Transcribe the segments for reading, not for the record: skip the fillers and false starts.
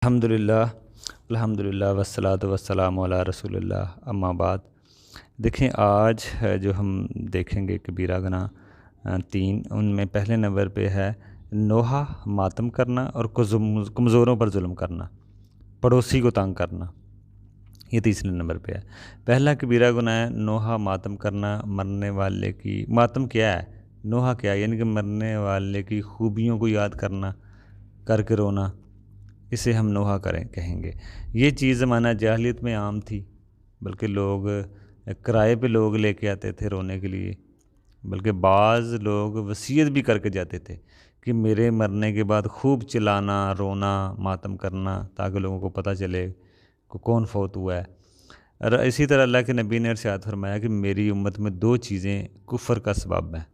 الحمد للہ والصلاۃ والسلام علی رسول اللہ اما بعد۔ دیکھیں آج جو ہم دیکھیں گے کبیرہ گناہ تین، ان میں پہلے نمبر پہ ہے نوحہ ماتم کرنا اور کمزوروں پر ظلم کرنا، پڑوسی کو تنگ کرنا، یہ تیسرے نمبر پہ ہے۔ پہلا کبیرہ گناہ ہے نوحہ ماتم کرنا، مرنے والے کی ماتم کیا ہے، نوحہ کیا ہے، یعنی کہ مرنے والے کی خوبیوں کو یاد کرنا، کر کے رونا، اسے ہم نوحہ کہیں گے۔ یہ چیز زمانہ جاہلیت میں عام تھی، بلکہ لوگ کرائے پہ لوگ لے کے آتے تھے رونے کے لیے، بلکہ بعض لوگ وصیت بھی کر کے جاتے تھے کہ میرے مرنے کے بعد خوب چلانا، رونا، ماتم کرنا، تاکہ لوگوں کو پتہ چلے کہ کون فوت ہوا ہے۔ اور اسی طرح اللہ کے نبی نے ارشاد فرمایا کہ میری امت میں دو چیزیں کفر کا سبب ہیں۔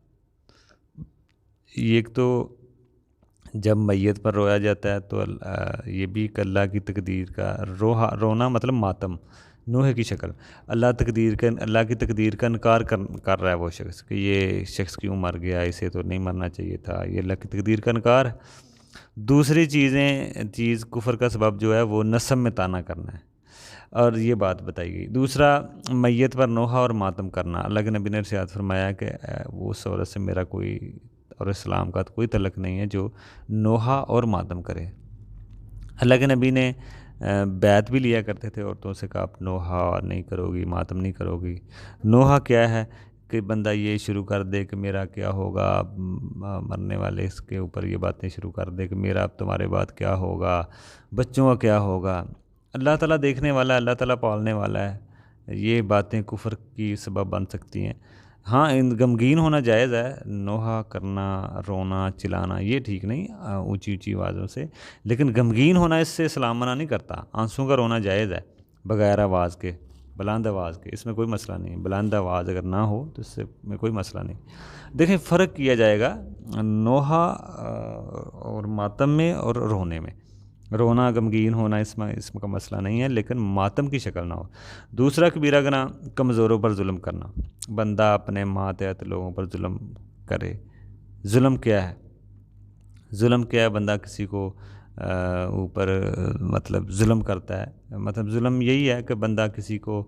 ایک تو جب میت پر رویا جاتا ہے تو یہ بھی ایک اللہ کی تقدیر کا رونا، مطلب ماتم نوحے کی شکل، اللہ کی تقدیر کا انکار کر رہا ہے وہ شخص کہ یہ شخص کیوں مر گیا، اسے تو نہیں مرنا چاہیے تھا، یہ اللہ کی تقدیر کا انکار ہے۔ دوسری چیز کفر کا سبب جو ہے وہ نسب میں تانا کرنا ہے، اور یہ بات بتائی گئی۔ دوسرا میت پر نوحہ اور ماتم کرنا، اللہ کے نبی نے ارشاد فرمایا کہ وہ اس عورت سے میرا کوئی اور اسلام کا کوئی تعلق نہیں ہے جو نوحہ اور ماتم کرے۔ اللہ کے نبی نے بیعت بھی لیا کرتے تھے عورتوں سے کہ آپ نوحہ نہیں کرو گی، ماتم نہیں کرو گی۔ نوحہ کیا ہے کہ بندہ یہ شروع کر دے کہ میرا کیا ہوگا، مرنے والے اس کے اوپر یہ باتیں شروع کر دے کہ میرا اب تمہارے بعد کیا ہوگا، بچوں کا کیا ہوگا۔ اللہ تعالیٰ دیکھنے والا ہے، اللہ تعالیٰ پالنے والا ہے، یہ باتیں کفر کی سبب بن سکتی ہیں۔ ہاں غمگین ہونا جائز ہے، نوحہ کرنا، رونا، چلانا، یہ ٹھیک نہیں اونچی اونچی آوازوں سے، لیکن غمگین ہونا اس سے اسلام منع نہیں کرتا۔ آنسوں کا رونا جائز ہے بغیر آواز کے، بلند آواز کے، اس میں کوئی مسئلہ نہیں۔ بلند آواز اگر نہ ہو تو اس سے میں کوئی مسئلہ نہیں۔ دیکھیں فرق کیا جائے گا نوحہ اور ماتم میں اور رونے میں۔ رونا، غمگین ہونا اس میں کا مسئلہ نہیں ہے، لیکن ماتم کی شکل نہ ہو۔ دوسرا کبیرہ گناہ کمزوروں پر ظلم کرنا، بندہ اپنے ماتحت لوگوں پر ظلم کرے۔ ظلم کیا ہے؟ ظلم کیا ہے؟ بندہ کسی کو اوپر مطلب ظلم کرتا ہے، مطلب ظلم یہی ہے کہ بندہ کسی کو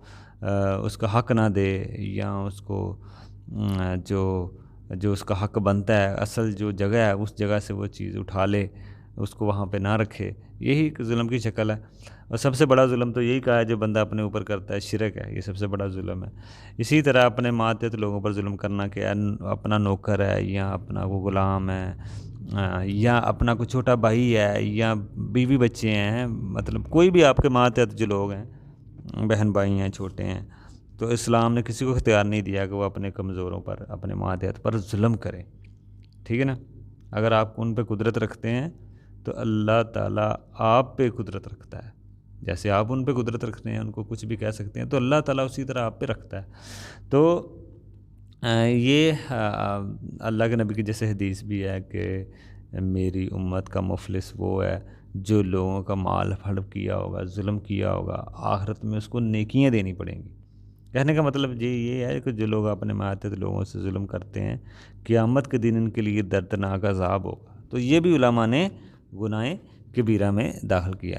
اس کا حق نہ دے، یا اس کو جو اس کا حق بنتا ہے، اصل جو جگہ ہے اس جگہ سے وہ چیز اٹھا لے، اس کو وہاں پہ نہ رکھے، یہی ایک ظلم کی شکل ہے۔ اور سب سے بڑا ظلم تو یہی کہا ہے جو بندہ اپنے اوپر کرتا ہے، شرک ہے، یہ سب سے بڑا ظلم ہے۔ اسی طرح اپنے ماتحت لوگوں پر ظلم کرنا کہ اپنا نوکر ہے، یا اپنا کوئی غلام ہے، یا اپنا کوئی چھوٹا بھائی ہے، یا بیوی بچے ہیں، مطلب کوئی بھی آپ کے ماتحت جو لوگ ہیں، بہن بھائی ہیں، چھوٹے ہیں، تو اسلام نے کسی کو اختیار نہیں دیا کہ وہ اپنے کمزوروں پر، اپنے ماتحت پر ظلم کرے، ٹھیک ہے نا۔ اگر آپ ان پہ قدرت رکھتے ہیں تو اللہ تعالیٰ آپ پہ قدرت رکھتا ہے، جیسے آپ ان پہ قدرت رکھتے ہیں، ان کو کچھ بھی کہہ سکتے ہیں، تو اللہ تعالیٰ اسی طرح آپ پہ رکھتا ہے۔ تو یہ اللہ کے نبی کی جیسے حدیث بھی ہے کہ میری امت کا مفلس وہ ہے جو لوگوں کا مال ہڑپ کیا ہوگا، ظلم کیا ہوگا، آخرت میں اس کو نیکیاں دینی پڑیں گی۔ کہنے کا مطلب یہ ہے کہ جو لوگ اپنے ماتحت لوگوں سے ظلم کرتے ہیں، قیامت کے دن ان کے لیے دردناک عذاب ہوگا۔ تو یہ بھی علماء نے گناہ کبیرہ میں داخل کیا۔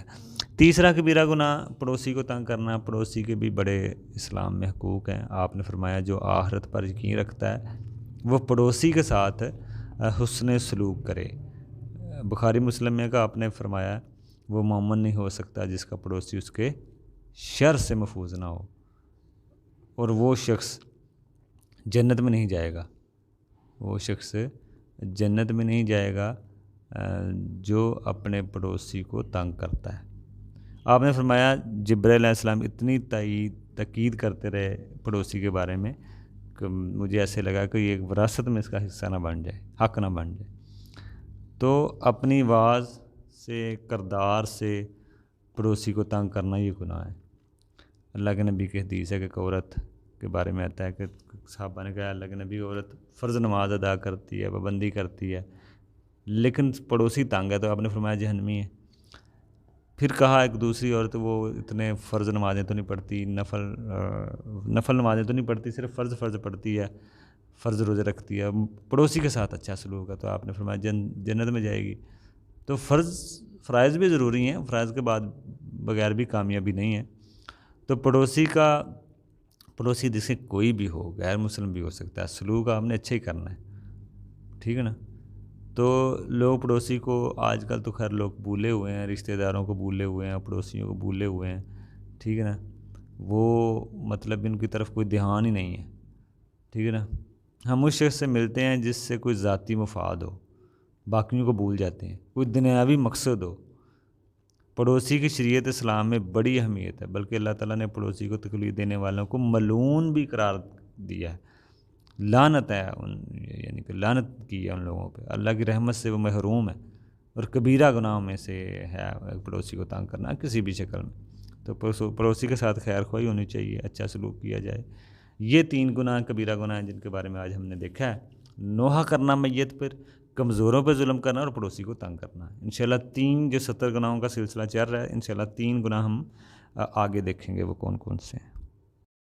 تیسرا کبیرہ گناہ پڑوسی کو تنگ کرنا، پڑوسی کے بھی بڑے اسلام میں حقوق ہیں۔ آپ نے فرمایا جو آخرت پر یقین رکھتا ہے وہ پڑوسی کے ساتھ حسن سلوک کرے۔ بخاری مسلم میں کا آپ نے فرمایا وہ مومن نہیں ہو سکتا جس کا پڑوسی اس کے شر سے محفوظ نہ ہو، اور وہ شخص جنت میں نہیں جائے گا، وہ شخص جنت میں نہیں جائے گا جو اپنے پڑوسی کو تنگ کرتا ہے۔ آپ نے فرمایا جبرائیل علیہ السلام اتنی تاکید کرتے رہے پڑوسی کے بارے میں کہ مجھے ایسے لگا کہ یہ ایک وراثت میں اس کا حصہ نہ بن جائے، حق نہ بن جائے۔ تو اپنی آواز سے، کردار سے پڑوسی کو تنگ کرنا یہ گناہ ہے۔ اللہ کے نبی کی حدیث ہے کہ عورت کے بارے میں آتا ہے کہ صحابہ نے کہا اللہ کے نبی عورت فرض نماز ادا کرتی ہے، پابندی کرتی ہے، لیکن پڑوسی تنگ ہے تو آپ نے فرمایا جہنمی ہے۔ پھر کہا ایک دوسری عورت وہ اتنے فرض نمازیں تو نہیں پڑھتی، نفل نمازیں تو نہیں پڑھتی، صرف فرض پڑھتی ہے، فرض روزے رکھتی ہے، پڑوسی کے ساتھ اچھا سلوک ہے، تو آپ نے فرمایا جنت میں جائے گی۔ تو فرض فرائض بھی ضروری ہیں، فرائض کے بعد بغیر بھی کامیابی نہیں ہے۔ تو پڑوسی جسے کوئی بھی ہو، غیر مسلم بھی ہو سکتا ہے، سلوک آپ نے اچھا ہی کرنا ہے، ٹھیک ہے نا۔ تو لوگ پڑوسی کو آج کل تو خیر لوگ بھولے ہوئے ہیں، رشتہ داروں کو بھولے ہوئے ہیں، پڑوسیوں کو بھولے ہوئے ہیں، ٹھیک ہے نا۔ وہ مطلب ان کی طرف کوئی دھیان ہی نہیں ہے، ٹھیک ہے نا۔ ہم اس شخص سے ملتے ہیں جس سے کوئی ذاتی مفاد ہو، باقیوں کو بھول جاتے ہیں، کوئی دنیاوی مقصد ہو۔ پڑوسی کی شریعت اسلام میں بڑی اہمیت ہے، بلکہ اللہ تعالیٰ نے پڑوسی کو تکلیف دینے والوں کو ملعون بھی قرار دیا ہے، لعنت ہے یعنی کہ لعنت کی ہے ان لوگوں پہ، اللہ کی رحمت سے وہ محروم ہے، اور کبیرہ گناہوں میں سے ہے پڑوسی کو تنگ کرنا کسی بھی شکل میں۔ تو پڑوسی کے ساتھ خیر خواہی ہونی چاہیے، اچھا سلوک کیا جائے۔ یہ 3 گناہ کبیرہ گناہ ہیں جن کے بارے میں آج ہم نے دیکھا ہے، نوحہ کرنا میت پر، کمزوروں پہ ظلم کرنا، اور پڑوسی کو تنگ کرنا۔ انشاءاللہ 3 جو 70 گناہوں کا سلسلہ چل رہا ہے، انشاءاللہ 3 گناہ ہم آگے دیکھیں گے، وہ کون کون سے ہیں۔